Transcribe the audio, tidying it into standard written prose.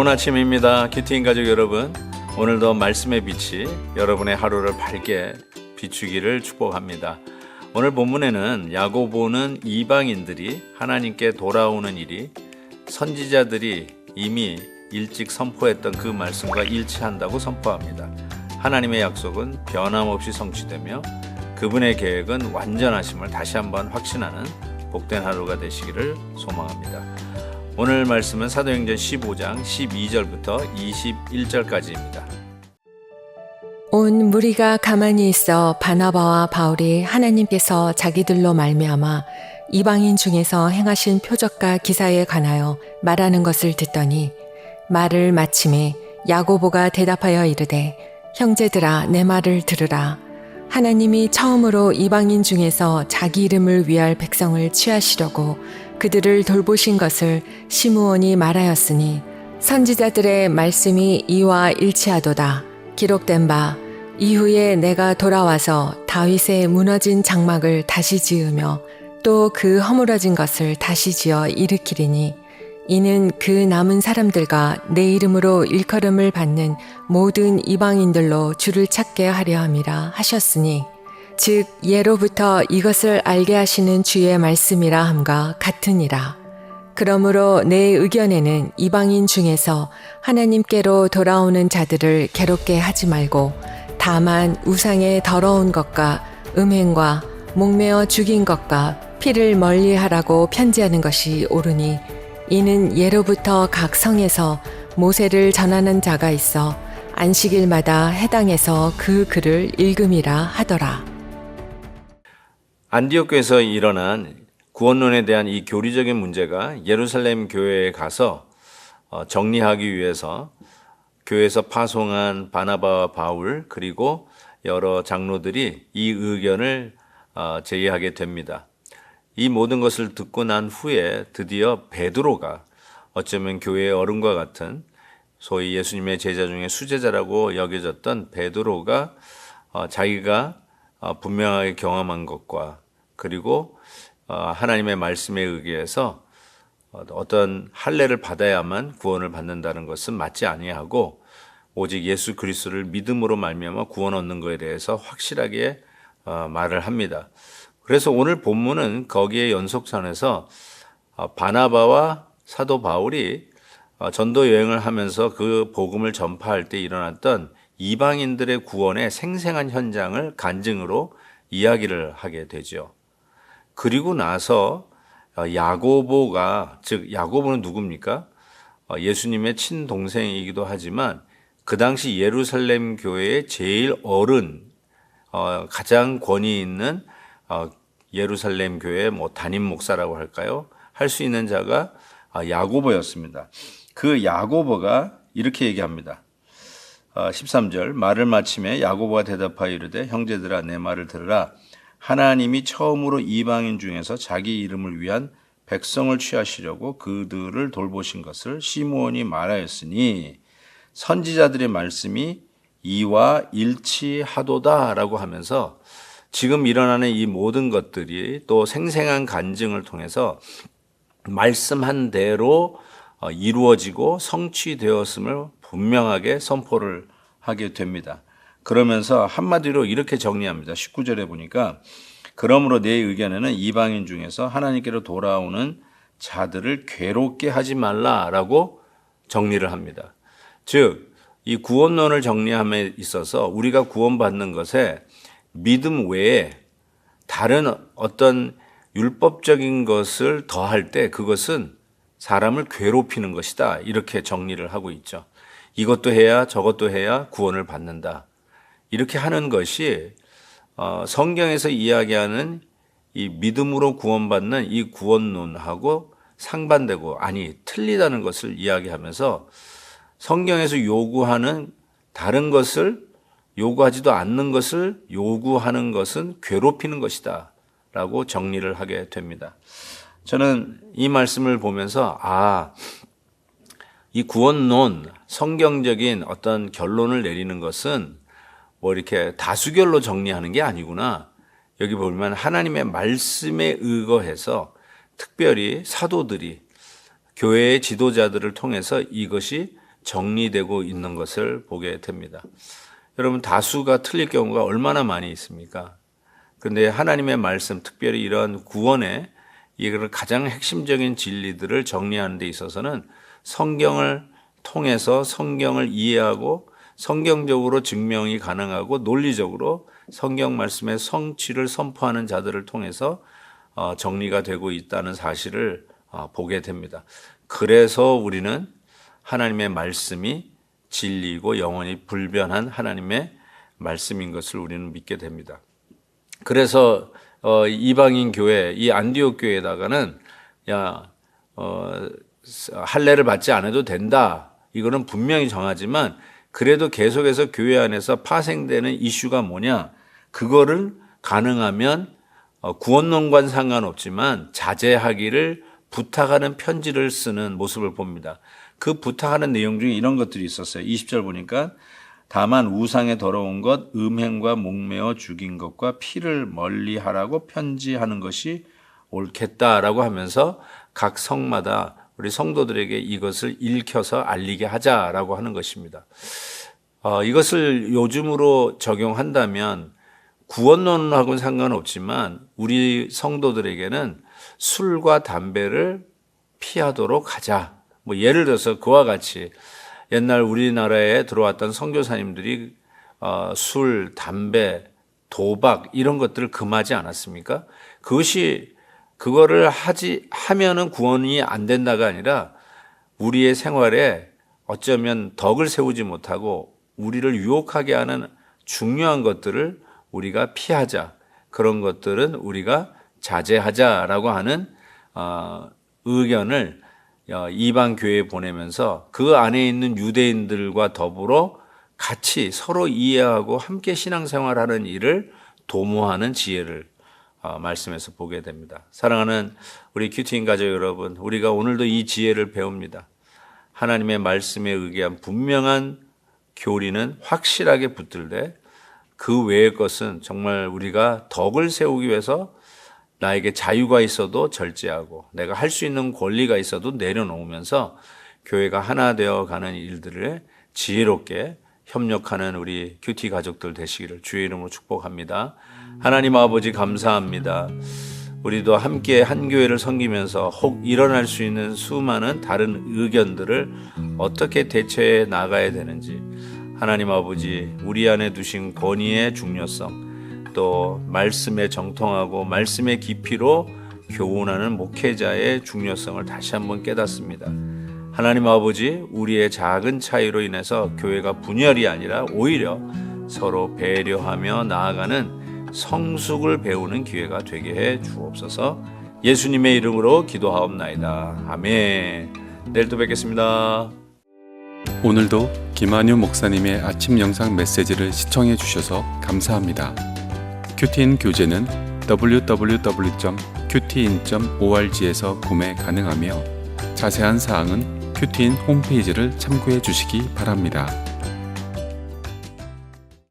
좋은 아침입니다. 큐티인 가족 여러분, 오늘도 말씀의 빛이 여러분의 하루를 밝게 비추기를 축복합니다. 오늘 본문에는 야고보는 이방인들이 하나님께 돌아오는 일이 선지자들이 이미 일찍 선포했던 그 말씀과 일치한다고 선포합니다. 하나님의 약속은 변함없이 성취되며 그분의 계획은 완전하심을 다시 한번 확신하는 복된 하루가 되시기를 소망합니다. 오늘 말씀은 사도행전 15장 12절부터 21절까지입니다. 온 무리가 가만히 있어 바나바와 바울이 하나님께서 자기들로 말미암아 이방인 중에서 행하신 표적과 기사에 관하여 말하는 것을 듣더니 말을 마침에 야고보가 대답하여 이르되 형제들아 내 말을 들으라. 하나님이 처음으로 이방인 중에서 자기 이름을 위할 백성을 취하시려고 그들을 돌보신 것을 시므온이 말하였으니 선지자들의 말씀이 이와 일치하도다. 기록된 바 이후에 내가 돌아와서 다윗의 무너진 장막을 다시 지으며 또 그 허물어진 것을 다시 지어 일으키리니 이는 그 남은 사람들과 내 이름으로 일컬음을 받는 모든 이방인들로 주를 찾게 하려 함이라 하셨으니 즉 예로부터 이것을 알게 하시는 주의 말씀이라 함과 같으니라. 그러므로 내 의견에는 이방인 중에서 하나님께로 돌아오는 자들을 괴롭게 하지 말고 다만 우상의 더러운 것과 음행과 목매어 죽인 것과 피를 멀리하라고 편지하는 것이 옳으니 이는 예로부터 각 성에서 모세를 전하는 자가 있어 안식일마다 해당해서 그 글을 읽음이라 하더라. 안디옥 교회에서 일어난 구원론에 대한 이 교리적인 문제가 예루살렘 교회에 가서 정리하기 위해서 교회에서 파송한 바나바와 바울 그리고 여러 장로들이 이 의견을 제의하게 됩니다. 이 모든 것을 듣고 난 후에 드디어 베드로가 어쩌면 교회의 어른과 같은 소위 예수님의 제자 중에 수제자라고 여겨졌던 베드로가 자기가 분명하게 경험한 것과 그리고 하나님의 말씀에 의해서 어떤 할례를 받아야만 구원을 받는다는 것은 맞지 아니하고 오직 예수 그리스도를 믿음으로 말미암아 구원 얻는 것에 대해서 확실하게 말을 합니다. 그래서 오늘 본문은 거기에 연속선에서 바나바와 사도 바울이 전도 여행을 하면서 그 복음을 전파할 때 일어났던 이방인들의 구원의 생생한 현장을 간증으로 이야기를 하게 되죠. 그리고 나서 야고보가, 즉 야고보는 누굽니까? 예수님의 친동생이기도 하지만 그 당시 예루살렘 교회의 제일 어른, 가장 권위 있는 예루살렘 교회 담임 목사라고 할까요? 할 수 있는 자가 야고보였습니다. 그 야고보가 이렇게 얘기합니다. 13절 말을 마침에 야고보가 대답하여 이르되 형제들아 내 말을 들으라. 하나님이 처음으로 이방인 중에서 자기 이름을 위한 백성을 취하시려고 그들을 돌보신 것을 시므온이 말하였으니 선지자들의 말씀이 이와 일치하도다라고 하면서 지금 일어나는 이 모든 것들이 또 생생한 간증을 통해서 말씀한 대로 이루어지고 성취되었음을 분명하게 선포를 하게 됩니다. 그러면서 한마디로 이렇게 정리합니다. 19절에 보니까 그러므로 내 의견에는 이방인 중에서 하나님께로 돌아오는 자들을 괴롭게 하지 말라라고 정리를 합니다. 즉, 이 구원론을 정리함에 있어서 우리가 구원받는 것에 믿음 외에 다른 어떤 율법적인 것을 더할 때 그것은 사람을 괴롭히는 것이다. 이렇게 정리를 하고 있죠. 이것도 해야 저것도 해야 구원을 받는다. 이렇게 하는 것이 성경에서 이야기하는 이 믿음으로 구원받는 이 구원론하고 상반되고 아니 틀리다는 것을 이야기하면서 성경에서 요구하는 다른 것을 요구하지도 않는 것을 요구하는 것은 괴롭히는 것이다 라고 정리를 하게 됩니다. 저는 이 말씀을 보면서 이 구원론, 성경적인 어떤 결론을 내리는 것은 뭐 이렇게 다수결로 정리하는 게 아니구나. 여기 보면 하나님의 말씀에 의거해서 특별히 사도들이 교회의 지도자들을 통해서 이것이 정리되고 있는 것을 보게 됩니다. 여러분, 다수가 틀릴 경우가 얼마나 많이 있습니까? 그런데 하나님의 말씀, 특별히 이런 구원의 이런 가장 핵심적인 진리들을 정리하는 데 있어서는 성경을 통해서 성경을 이해하고 성경적으로 증명이 가능하고 논리적으로 성경 말씀의 성취를 선포하는 자들을 통해서 정리가 되고 있다는 사실을 보게 됩니다. 그래서 우리는 하나님의 말씀이 진리이고 영원히 불변한 하나님의 말씀인 것을 우리는 믿게 됩니다. 그래서 이방인 교회, 이 안디옥 교회에다가는 할례를 받지 않아도 된다. 이거는 분명히 정하지만 그래도 계속해서 교회 안에서 파생되는 이슈가 뭐냐? 그거를 가능하면 구원론과는 상관없지만 자제하기를 부탁하는 편지를 쓰는 모습을 봅니다. 그 부탁하는 내용 중에 이런 것들이 있었어요. 20절 보니까 다만 우상에 더러운 것, 음행과 목매어 죽인 것과 피를 멀리하라고 편지하는 것이 옳겠다라고 하면서 각 성마다 우리 성도들에게 이것을 읽혀서 알리게 하자라고 하는 것입니다. 이것을 요즘으로 적용한다면 구원론하고는 상관없지만 우리 성도들에게는 술과 담배를 피하도록 하자. 뭐 예를 들어서 그와 같이 옛날 우리나라에 들어왔던 선교사님들이 술, 담배, 도박 이런 것들을 금하지 않았습니까? 그거를 하면은 구원이 안 된다가 아니라 우리의 생활에 어쩌면 덕을 세우지 못하고 우리를 유혹하게 하는 중요한 것들을 우리가 피하자. 그런 것들은 우리가 자제하자라고 하는 의견을 이방 교회에 보내면서 그 안에 있는 유대인들과 더불어 같이 서로 이해하고 함께 신앙생활하는 일을 도모하는 지혜를 말씀에서 보게 됩니다. 사랑하는 우리 큐티인 가족 여러분, 우리가 오늘도 이 지혜를 배웁니다. 하나님의 말씀에 의한 분명한 교리는 확실하게 붙들되 그 외의 것은 정말 우리가 덕을 세우기 위해서 나에게 자유가 있어도 절제하고 내가 할 수 있는 권리가 있어도 내려놓으면서 교회가 하나 되어가는 일들을 지혜롭게 협력하는 우리 큐티 가족들 되시기를 주의 이름으로 축복합니다. 하나님 아버지 감사합니다. 우리도 함께 한 교회를 섬기면서 혹 일어날 수 있는 수많은 다른 의견들을 어떻게 대처해 나가야 되는지 하나님 아버지 우리 안에 두신 권위의 중요성 또 말씀에 정통하고 말씀의 깊이로 교훈하는 목회자의 중요성을 다시 한번 깨닫습니다. 하나님 아버지 우리의 작은 차이로 인해서 교회가 분열이 아니라 오히려 서로 배려하며 나아가는 성숙을 배우는 기회가 되게 해 주옵소서. 예수님의 이름으로 기도하옵나이다. 아멘. 내일 또 뵙겠습니다. 오늘도 김한유 목사님의 아침 영상 메시지를 시청해 주셔서 감사합니다. 큐티인 교재는 www.qtin.org에서 구매 가능하며 자세한 사항은 큐티인 홈페이지를 참고해 주시기 바랍니다.